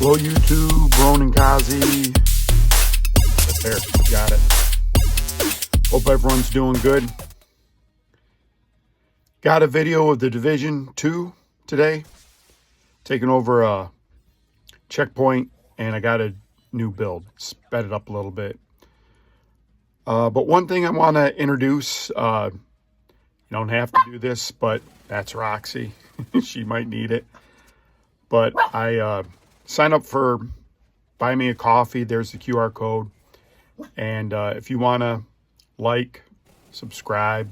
Hello YouTube, Ronin Kaze. There, got it. Hope everyone's doing good. Got a video of the Division 2 today. Taking over a checkpoint, and I got a new build. Sped it up a little bit. But one thing I want to introduce, you don't have to do this, but that's Roxy. She might need it. But I sign up for Buy Me a Coffee. There's the QR code. And if you want to like, subscribe,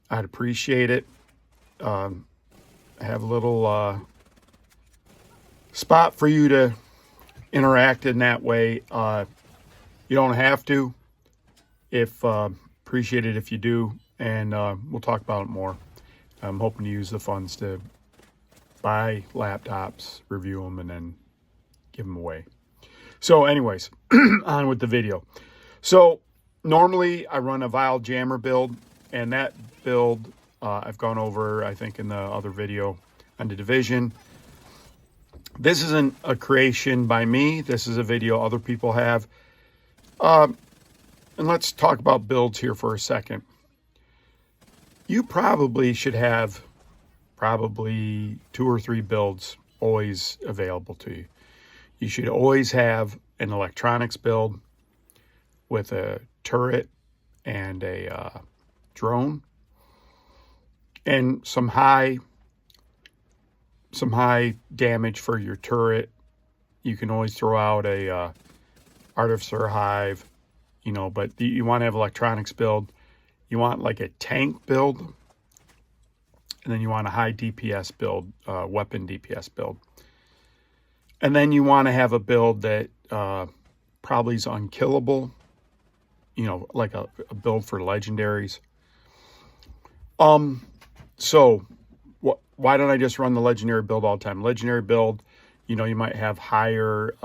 I'd appreciate it. I have a little spot for you to interact in that way. You don't have to. Appreciate it if you do. And we'll talk about it more. I'm hoping to use the funds to buy laptops, review them, and then give them away. So anyways, on with the video. So normally I run a Vile Jammer build, and that build I've gone over, I think, in the other video on the Division. This isn't a creation by me. This is a video other people have. And let's talk about builds here for a second. You probably should have probably 2 or 3 builds always available to you. You should always have an electronics build with a turret and a drone and some high damage for your turret. You can always throw out a artificer hive, you know, but you want to have electronics build. You want like a tank build, and then you want a high DPS build, weapon DPS build. And then you want to have a build that probably is unkillable, you know, like a build for legendaries. So why don't I just run the legendary build all the time? Legendary build, you know, you might have higher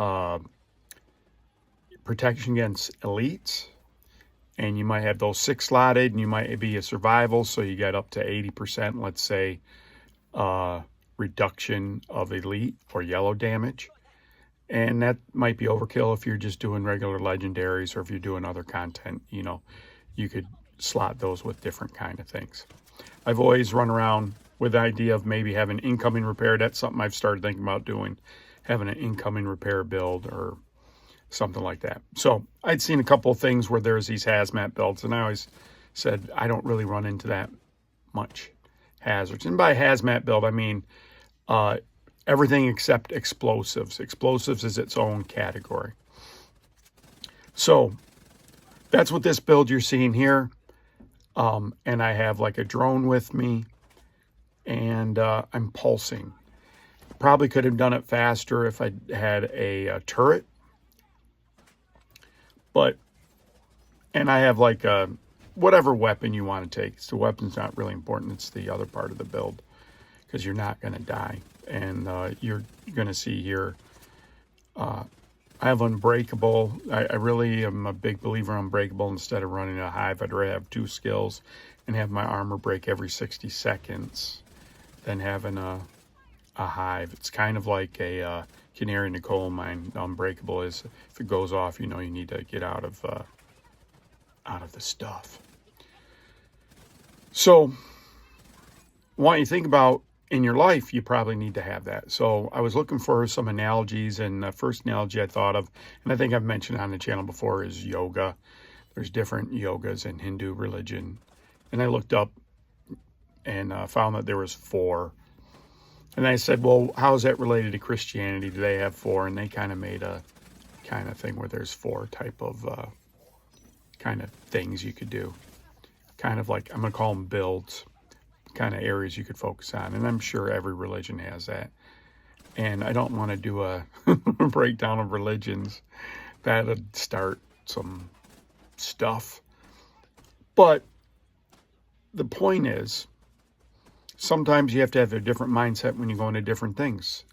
protection against elites, and you might have those 6 slotted, and you might be a survival, so you get up to 80%, let's say, reduction of elite or yellow damage. And that might be overkill if you're just doing regular legendaries, or if you're doing other content, you know, you could slot those with different kind of things. I've always run around with the idea of maybe having incoming repair. That's something I've started thinking about doing, having an incoming repair build or something like that. So I'd seen a couple of things where there's these HazMat builds, and I always said I don't really run into that much hazards. And by HazMat build, I mean everything except explosives. Explosives is its own category. So that's what this build you're seeing here. And I have like a drone with me, and I'm pulsing. Probably could have done it faster if I had a turret. And I have like whatever weapon you want to take. So the weapon's not really important. It's the other part of the build, because you're not going to die. And you're going to see here, I have unbreakable. I really am a big believer in unbreakable. Instead of running a hive, I'd rather have 2 skills and have my armor break every 60 seconds than having a hive. It's kind of like a canary in a coal mine. Unbreakable is, if it goes off, you know you need to get out of the stuff. So what you think about in your life, you probably need to have that. So I was looking for some analogies, and the first analogy I thought of, and I think I've mentioned on the channel before, is yoga. There's different yogas in Hindu religion, and I looked up and found that there was 4. And I said, well, how is that related to Christianity? Do they have 4? And they kind of made a kind of thing where there's 4 type of kind of things you could do. Kind of like, I'm going to call them builds, kind of areas you could focus on. And I'm sure every religion has that. And I don't want to do a breakdown of religions. That would start some stuff. But the point is, sometimes you have to have a different mindset when you go into different things.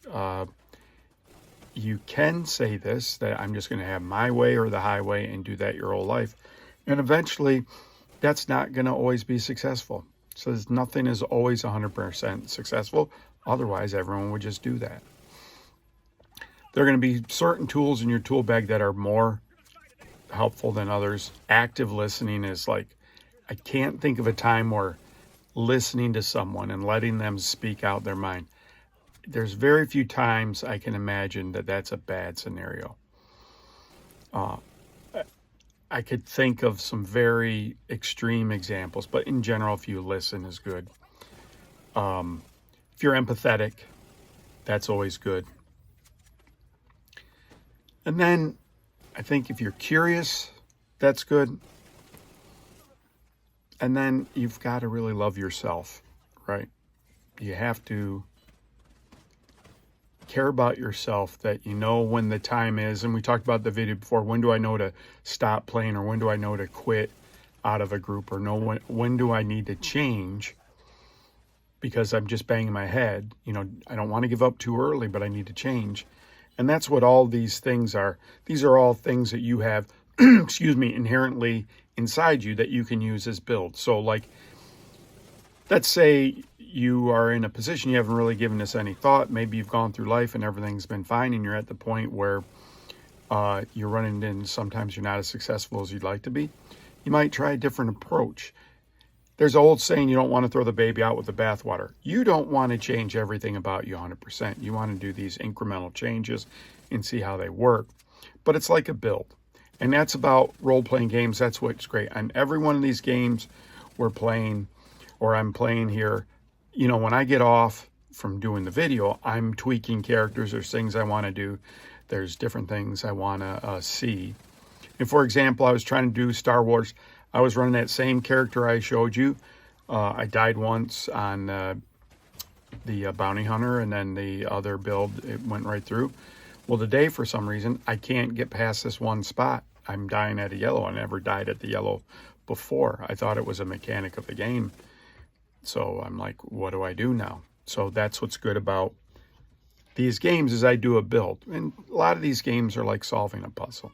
You can say this, that I'm just going to have my way or the highway and do that your whole life. And eventually, that's not going to always be successful. So nothing is always 100% successful. Otherwise, everyone would just do that. There are going to be certain tools in your tool bag that are more helpful than others. Active listening is like, I can't think of a time where listening to someone and letting them speak out their mind, there's very few times I can imagine that that's a bad scenario. I could think of some very extreme examples, but in general, if you listen is good. If you're empathetic, that's always good. And then I think if you're curious, that's good. And then you've got to really love yourself, right? You have to care about yourself, that you know when the time is. And we talked about the video before, when do I know to stop playing, or when do I know to quit out of a group, or know when do I need to change because I'm just banging my head. You know, I don't want to give up too early, but I need to change. And that's what all these things are. These are all things that you have, excuse me, inherently inside you that you can use as builds. So like, let's say you are in a position you haven't really given this any thought. Maybe you've gone through life and everything's been fine, and you're at the point where you're running in, sometimes you're not as successful as you'd like to be. You might try a different approach. There's an old saying, you don't want to throw the baby out with the bathwater. You don't want to change everything about you 100%. You want to do these incremental changes and see how they work. But it's like a build. And that's about role-playing games. That's what's great. And every one of these games we're playing, or I'm playing here, you know, when I get off from doing the video, I'm tweaking characters. There's things I want to do. There's different things I want to see. And for example, I was trying to do Star Wars. I was running that same character I showed you. I died once on the bounty hunter, and then the other build, it went right through. Well, today, for some reason, I can't get past this one spot. I'm dying at a yellow. I never died at the yellow before. I thought it was a mechanic of the game. So I'm like, what do I do now? So that's what's good about these games, is I do a build. And a lot of these games are like solving a puzzle.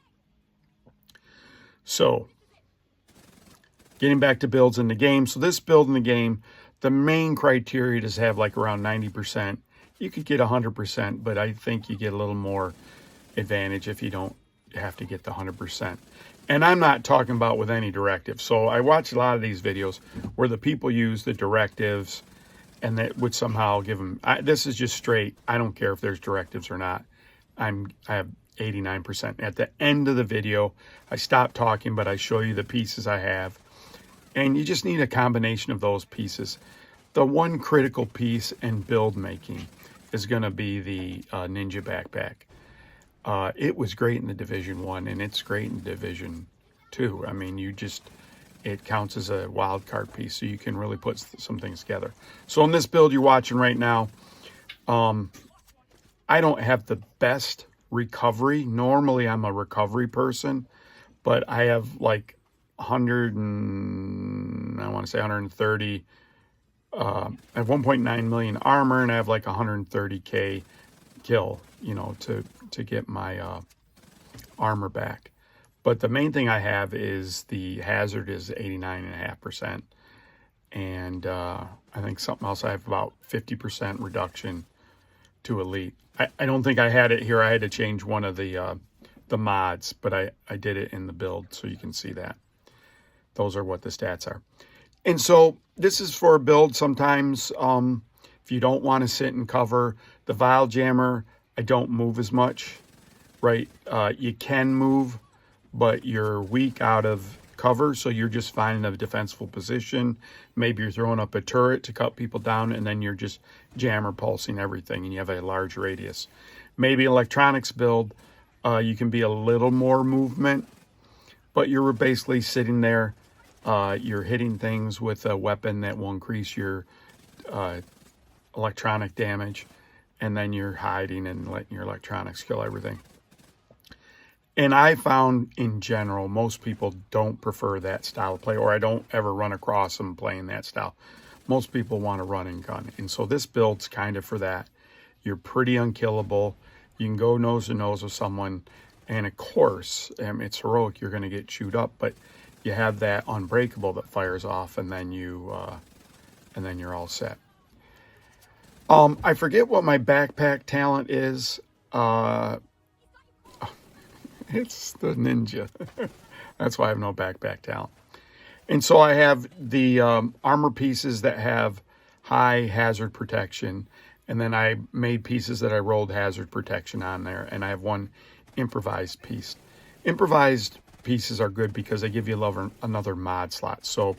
So getting back to builds in the game. So this build in the game, the main criteria is to have like around 90%. You could get 100%, but I think you get a little more advantage if you don't have to get the 100%. And I'm not talking about with any directives. So I watch a lot of these videos where the people use the directives and that would somehow give them, this is just straight. I don't care if there's directives or not. I have 89%. At the end of the video, I stop talking, but I show you the pieces I have. And you just need a combination of those pieces. The one critical piece in build making is going to be the Ninja backpack. It was great in the Division 1, and it's great in Division 2. I mean, it counts as a wild card piece, so you can really put some things together. So in this build you're watching right now, I don't have the best recovery. Normally I'm a recovery person, but I have like 130, I have 1.9 million armor, and I have like 130k kill, you know, to get my armor back. But the main thing I have is the hazard is 89.5%. And I think something else, I have about 50% reduction to elite. I don't think I had it here. I had to change one of the mods, but I did it in the build, so you can see that. Those are what the stats are. And so this is for a build. Sometimes if you don't want to sit and cover, the Vial Jammer, I don't move as much, right? You can move, but you're weak out of cover, so you're just finding a defensible position. Maybe you're throwing up a turret to cut people down, and then you're just jammer pulsing everything, and you have a large radius. Maybe electronics build, you can be a little more movement, but you're basically sitting there. You're hitting things with a weapon that will increase your electronic damage, and then you're hiding and letting your electronics kill everything. And I found, in general, most people don't prefer that style of play, or I don't ever run across them playing that style. Most people want to run and gun. And so this build's kind of for that. You're pretty unkillable. You can go nose to nose with someone. And of course, it's heroic. You're going to get chewed up, but you have that unbreakable that fires off, and then you're all set. I forget what my backpack talent is. It's the ninja. That's why I have no backpack talent. And so I have the armor pieces that have high hazard protection. And then I made pieces that I rolled hazard protection on there. And I have one improvised piece. Improvised pieces are good because they give you another mod slot. So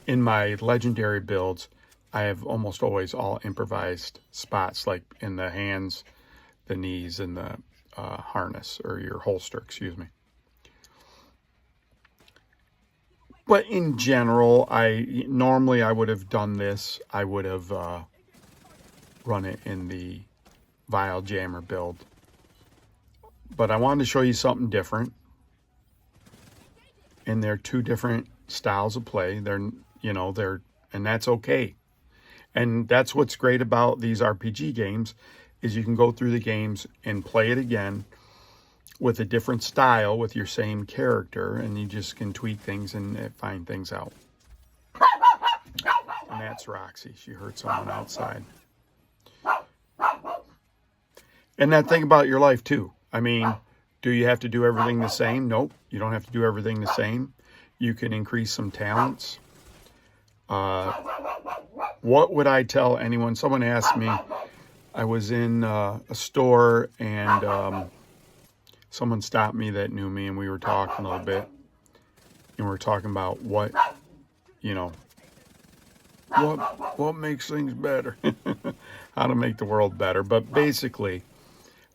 in my legendary builds, I have almost always all improvised spots, like in the hands, the knees, and the harness, or your holster, excuse me. But in general, normally I would have done this. I would have run it in the Vial Jammer build. But I wanted to show you something different. And they're two different styles of play. And that's okay. And that's what's great about these RPG games, is you can go through the games and play it again with a different style with your same character, and you just can tweak things and find things out. And that's Roxy. She heard someone outside. And that thing about your life too. I mean, do you have to do everything the same? Nope. You don't have to do everything the same. You can increase some talents. What would I tell anyone? Someone asked me, I was in a store and someone stopped me that knew me, and we were talking a little bit. And we were talking about what makes things better, how to make the world better. But basically,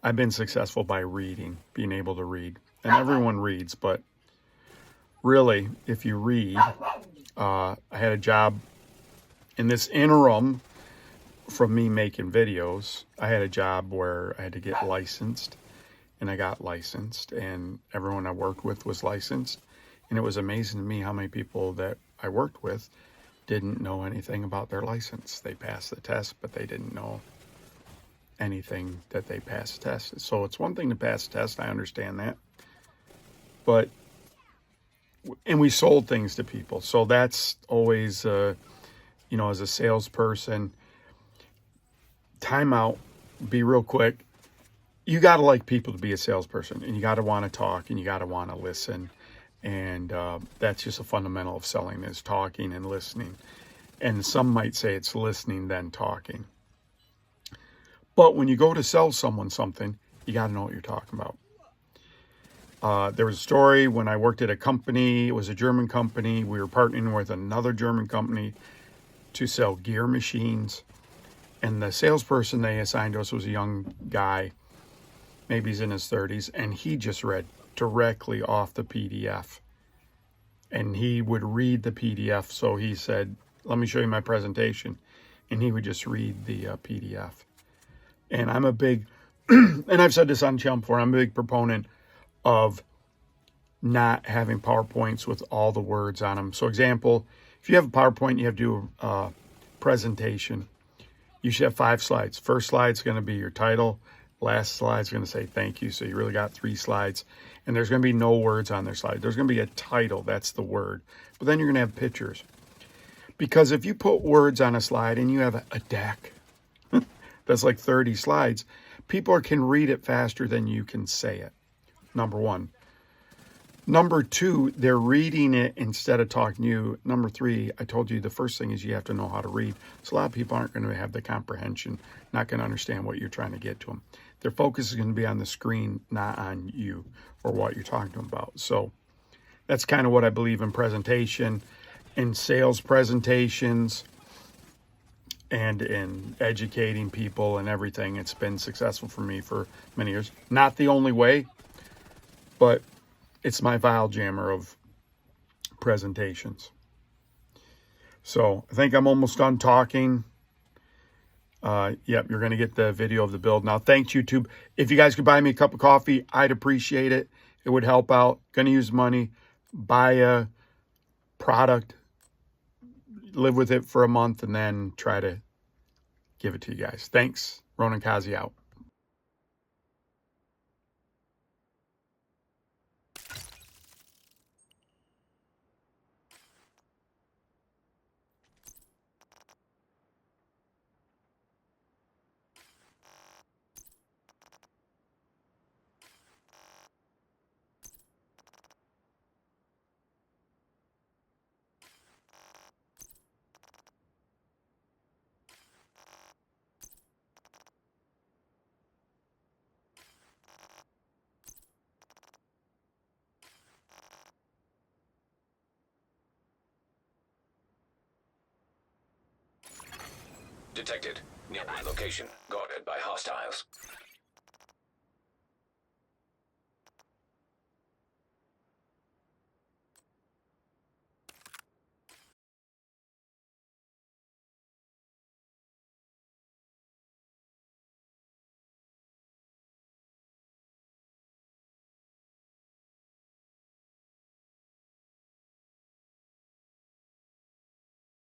I've been successful by reading, being able to read. And everyone reads, but really, if you read, I had a job in this interim from me making videos. I had a job where I had to get licensed, and I got licensed, and everyone I worked with was licensed. And it was amazing to me how many people that I worked with didn't know anything about their license. They passed the test, but they didn't know anything that they passed the test. So it's one thing to pass the test, I understand that. And we sold things to people. So that's always, as a salesperson, time out, be real quick. You got to like people to be a salesperson, and you got to want to talk, and you got to want to listen. And that's just a fundamental of selling, is talking and listening. And some might say it's listening then talking. But when you go to sell someone something, you got to know what you're talking about. There was a story when I worked at a company. It was a German company. We were partnering with another German company to sell gear machines. And the salesperson they assigned to us was a young guy. Maybe he's in his 30s. And he just read directly off the PDF. And he would read the PDF. So he said, let me show you my presentation. And he would just read the PDF. And I'm a big, and I've said this on the channel before, I'm a big proponent of not having PowerPoints with all the words on them. So example, if you have a PowerPoint, you have to do a presentation. You should have 5 slides. First slide's going to be your title. Last slide's going to say thank you. So you really got 3 slides. And there's going to be no words on their slide. There's going to be a title. That's the word. But then you're going to have pictures. Because if you put words on a slide and you have a deck that's like 30 slides, people can read it faster than you can say it. Number one. Number two, they're reading it instead of talking to you. Number three, I told you the first thing is you have to know how to read. So a lot of people aren't going to have the comprehension, not going to understand what you're trying to get to them. Their focus is going to be on the screen, not on you or what you're talking to them about. So that's kind of what I believe in presentation, in sales presentations, and in educating people and everything. It's been successful for me for many years. Not the only way, but it's my Vial Jammer of presentations. So I think I'm almost done talking. Yep, you're going to get the video of the build. Now, thanks, YouTube. If you guys could buy me a cup of coffee, I'd appreciate it. It would help out. Going to use money. Buy a product. Live with it for a month and then try to give it to you guys. Thanks. Ronin Kaze out. Detected. Nearby location guarded by hostiles.